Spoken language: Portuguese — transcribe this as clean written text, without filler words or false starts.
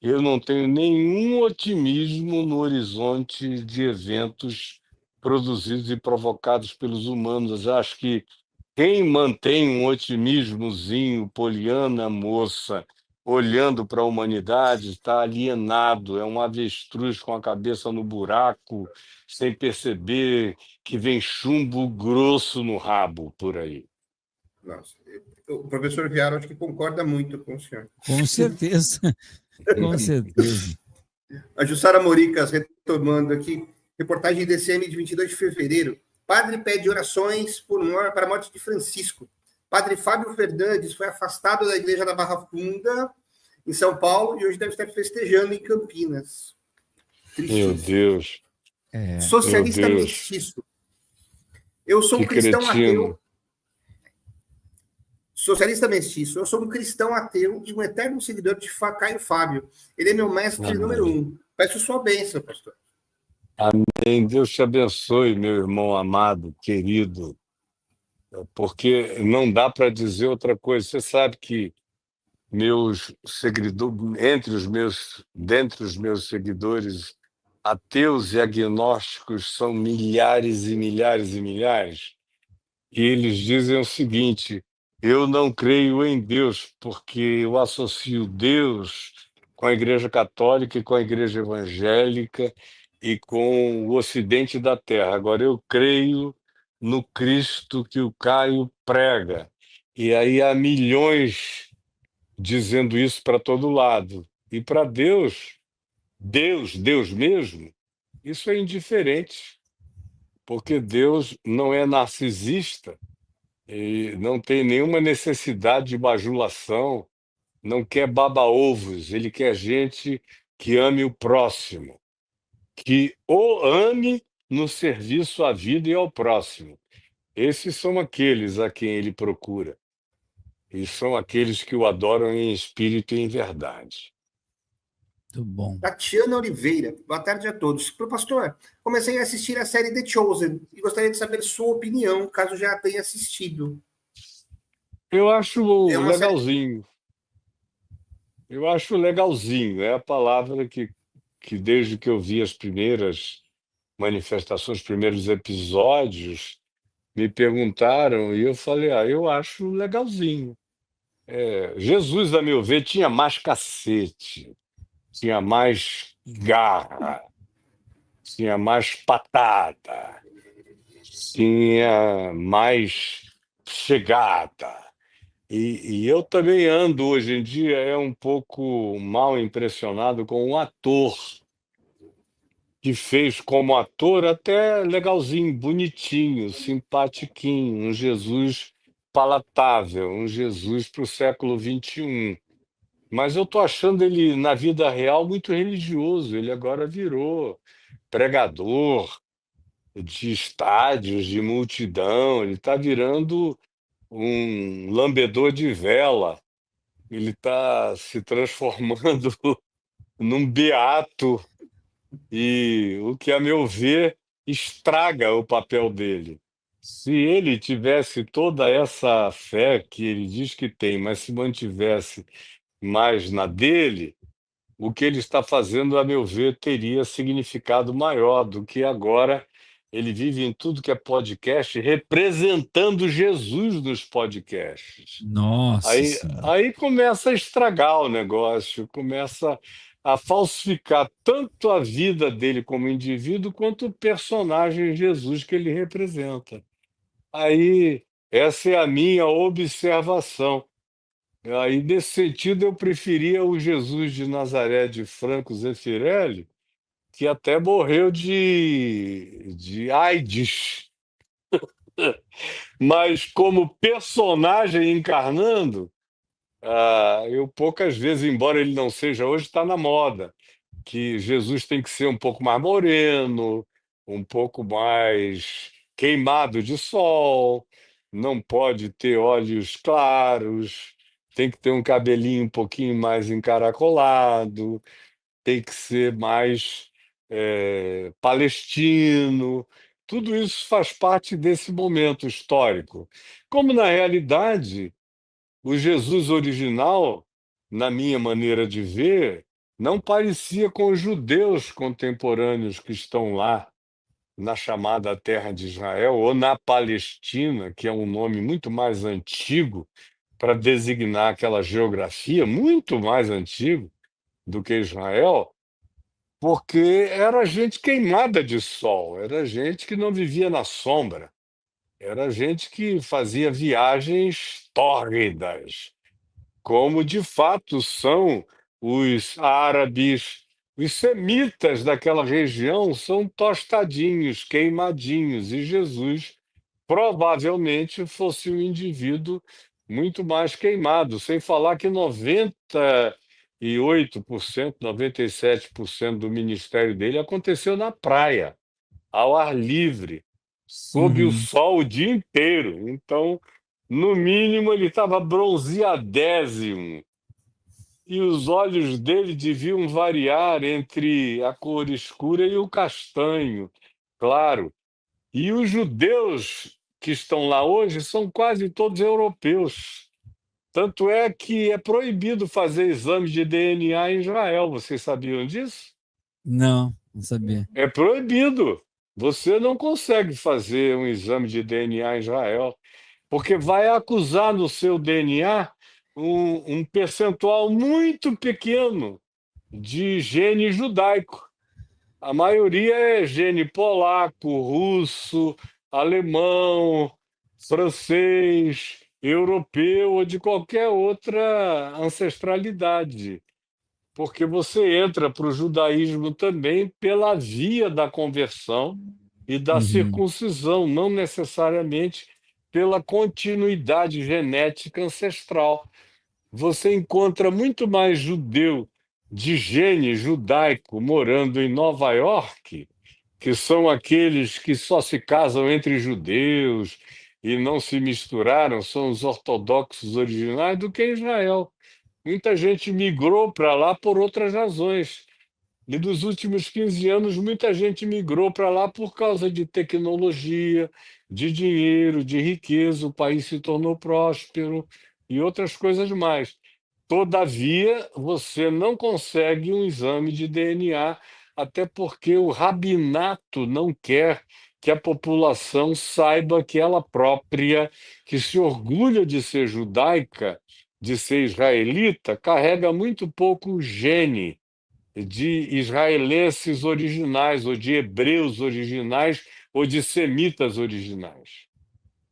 Eu não tenho nenhum otimismo no horizonte de eventos produzidos e provocados pelos humanos. Acho que quem mantém um otimismozinho, poliana moça, olhando para a humanidade, está alienado, é um avestruz com a cabeça no buraco, sem perceber que vem chumbo grosso no rabo por aí. Nossa, o professor Viaro acho que concorda muito com o senhor. Com certeza, com certeza. A Jussara Moricas, retomando aqui, reportagem DCM de 22 de fevereiro. Padre pede orações para a morte de Francisco. Padre Fábio Fernandes foi afastado da igreja da Barra Funda, em São Paulo, e hoje deve estar festejando em Campinas. Meu Deus, meu Socialista Deus, mestiço. Eu sou que um cristão cretino. ateu. Socialista mestiço. Eu sou um cristão ateu e um eterno seguidor de Caio Fábio. Ele é meu mestre número 1. Peço sua bênção, pastor. Amém. Deus te abençoe, meu irmão amado, querido, porque não dá para dizer outra coisa. Você sabe que meus seguidores, dentre os meus seguidores, ateus e agnósticos são milhares e milhares e milhares, e eles dizem o seguinte: eu não creio em Deus, porque eu associo Deus com a Igreja Católica e com a Igreja Evangélica e com o Ocidente da Terra. Agora, eu creio no Cristo que o Caio prega. E aí há milhões dizendo isso para todo lado. E para Deus, Deus mesmo, isso é indiferente, porque Deus não é narcisista e não tem nenhuma necessidade de bajulação, não quer baba-ovos, ele quer gente que ame o próximo, que o ame no serviço à vida e ao próximo. Esses são aqueles a quem ele procura, e são aqueles que o adoram em espírito e em verdade. Muito bom. Tatiana Oliveira, boa tarde a todos. Pastor, comecei a assistir a série The Chosen e gostaria de saber sua opinião, caso já tenha assistido. Eu acho É uma série. legalzinho. Eu acho legalzinho. É a palavra que desde que eu vi as primeiras manifestações, os primeiros episódios, me perguntaram e eu falei, eu acho legalzinho. Jesus, a meu ver, tinha mais cacete, tinha mais garra, tinha mais patada, tinha mais chegada. E eu também ando, hoje em dia, um pouco mal impressionado com um ator que fez como ator até legalzinho, bonitinho, simpatiquinho, um Jesus palatável, um Jesus para o século XXI. Mas eu estou achando ele, na vida real, muito religioso. Ele agora virou pregador de estádios, de multidão, ele está virando um lambedor de vela. Ele está se transformando num beato, e o que, a meu ver, estraga o papel dele. Se ele tivesse toda essa fé que ele diz que tem, mas se mantivesse mais na dele, o que ele está fazendo, a meu ver, teria significado maior do que agora. Ele vive em tudo que é podcast, representando Jesus nos podcasts. Nossa Senhora. Aí começa a estragar o negócio, começa a falsificar tanto a vida dele como indivíduo, quanto o personagem Jesus que ele representa. Aí, essa é a minha observação. Aí, nesse sentido, eu preferia o Jesus de Nazaré de Franco Zeffirelli, que até morreu de AIDS. Mas como personagem encarnando, eu poucas vezes, embora ele não seja hoje, está na moda, que Jesus tem que ser um pouco mais moreno, um pouco mais queimado de sol, não pode ter olhos claros, tem que ter um cabelinho um pouquinho mais encaracolado, tem que ser mais palestino. Tudo isso faz parte desse momento histórico. Como, na realidade, o Jesus original, na minha maneira de ver, não parecia com os judeus contemporâneos que estão lá na chamada Terra de Israel, ou na Palestina, que é um nome muito mais antigo para designar aquela geografia, muito mais antigo do que Israel, porque era gente queimada de sol, era gente que não vivia na sombra, era gente que fazia viagens tórridas, como de fato são os árabes, os semitas daquela região são tostadinhos, queimadinhos, e Jesus provavelmente fosse um indivíduo muito mais queimado, sem falar que 98%, 97% do ministério dele aconteceu na praia, ao ar livre, sob o Uhum. sol o dia inteiro. Então, no mínimo, ele estava bronzeadésimo e os olhos dele deviam variar entre a cor escura e o castanho, claro. E os judeus que estão lá hoje são quase todos europeus. Tanto é que é proibido fazer exame de DNA em Israel. Vocês sabiam disso? Não, não sabia. É proibido. Você não consegue fazer um exame de DNA em Israel, porque vai acusar no seu DNA um percentual muito pequeno de gene judaico. A maioria é gene polaco, russo, alemão, francês, europeu ou de qualquer outra ancestralidade. Porque você entra para o judaísmo também pela via da conversão e da Uhum. circuncisão, não necessariamente pela continuidade genética ancestral. Você encontra muito mais judeu de gene judaico morando em Nova York, que são aqueles que só se casam entre judeus e não se misturaram, são os ortodoxos originais, do que em Israel. Muita gente migrou para lá por outras razões. E nos últimos 15 anos, muita gente migrou para lá por causa de tecnologia, de dinheiro, de riqueza. O país se tornou próspero e outras coisas mais. Todavia, você não consegue um exame de DNA, até porque o rabinato não quer que a população saiba que ela própria, que se orgulha de ser judaica, de ser israelita, carrega muito pouco o gene de israelenses originais, ou de hebreus originais, ou de semitas originais.